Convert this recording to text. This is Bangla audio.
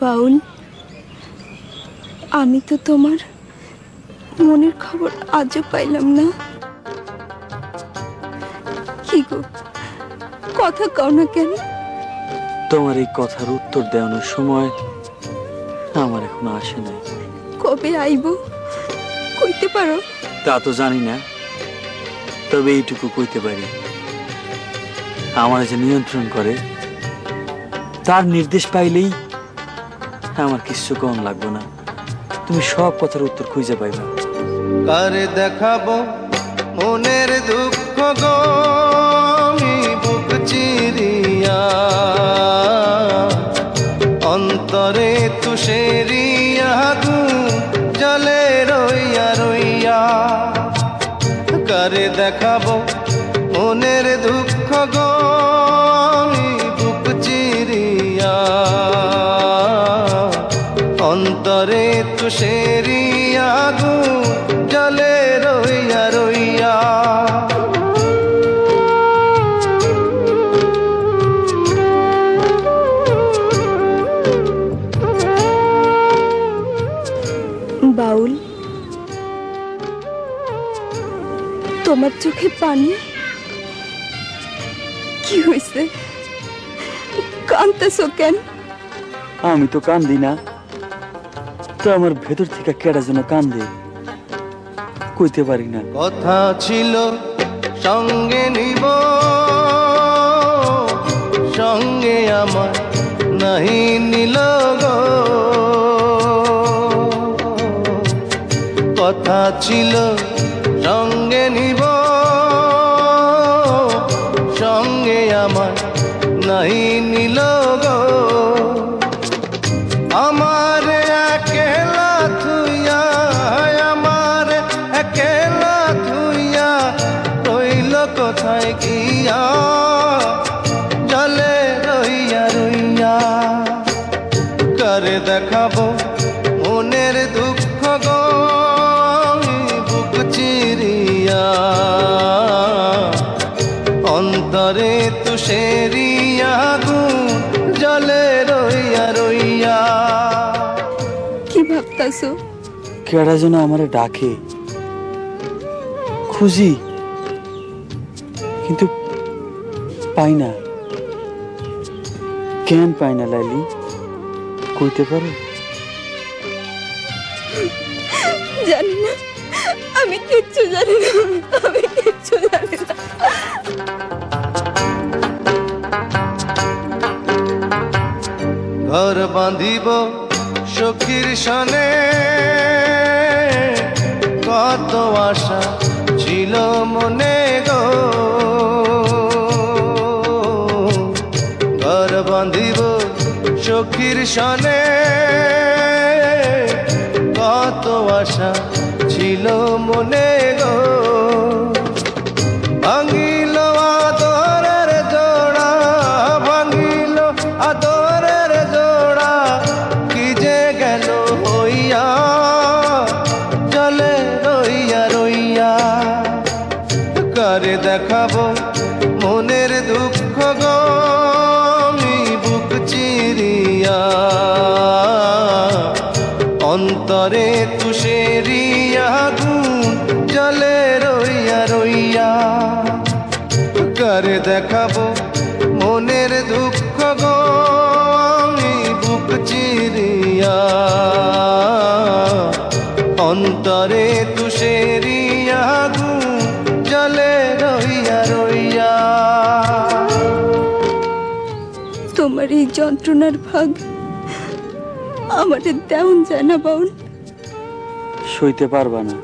বাউল, আমি তো তোমার মনের খবর আজও পাইলাম না। কি গো, কথা কও না কেন? তোমার এই কথার উত্তর দেওয়ানোর সময় আমার এখনো আসে নাই। কবে আইব কইতে পারো? তা তো জানি না, তবে এইটুকু কইতে পারি, আমার যে নিয়ন্ত্রণ করে তার নির্দেশ পাইলেই আমার কিছু কম লাগবে না। তুমি সব কথার উত্তর খুঁজে পাইবা। কারে দেখাবো মনের দুঃখ গো, বুক চিরিয়া অন্তরে তুষেরিয়া জলে রইয়া রইয়া। কারে দেখাবো মনের দুঃখ গো, বুক চিরিয়া অন্তরে তুষেরিয়া জলে রইয়া রইয়া। বাউল, তোমার চোখে পানি? কি হয়েছে? কাঁদতেছো কেন? আমি তো কান্দি না, তো আমার ভেতর থেকে কেডা যেন কান্দে, কইতে পারি না। কথা ছিল সঙ্গে নিব, সঙ্গে আমার নাহি নিল গো। কথা ছিল সঙ্গে নিব, সঙ্গে আমার নাহি নিল গো। আমার একেলা থুইয়া, আমার একেলা থুইয়া রইল কোথায় গিয়া জলে রইয়া রইয়া। কারে দেখাবো মনের দুঃখ গো, বুক চিরিয়া অন্তরে তুষেরিয়া জলে রইয়া রইয়া। কি ভাবতাছো? কেডা যেন আমারে ডাকে, খুঁজি কিন্তু পাই না। কেন পাই না লাইলি, কইতে পারো? জানি না, আমি কিচ্ছু জানি না, আমি কিচ্ছু জানি না। ঘর বাঁধিব সখীর সনে, কত আশা ছিল মনে গো। ঘর বাঁধিব সখীর সনে, কত আশা ছিল মনে গো। ভাঙিল আদরের জোড়া, ভাঙিল আদরের জোড়া, কি যে গেল হইয়া জলে রইয়া রইয়া। কারে দেখাবো মনের দুঃখ গো, বুক চিরিয়া অন্তরে তুষেরিয়া জলে রইয়া রইয়া। কারে দেখাবো মনের দুঃখ গো, বুক চিরিয়া অন্তরে তুষেরিয়া জলে রইয়া রইয়া। তোমার এই যন্ত্রণার ভাগ আমাদের দেওন যায় না বাউল। সইতে পারবা না।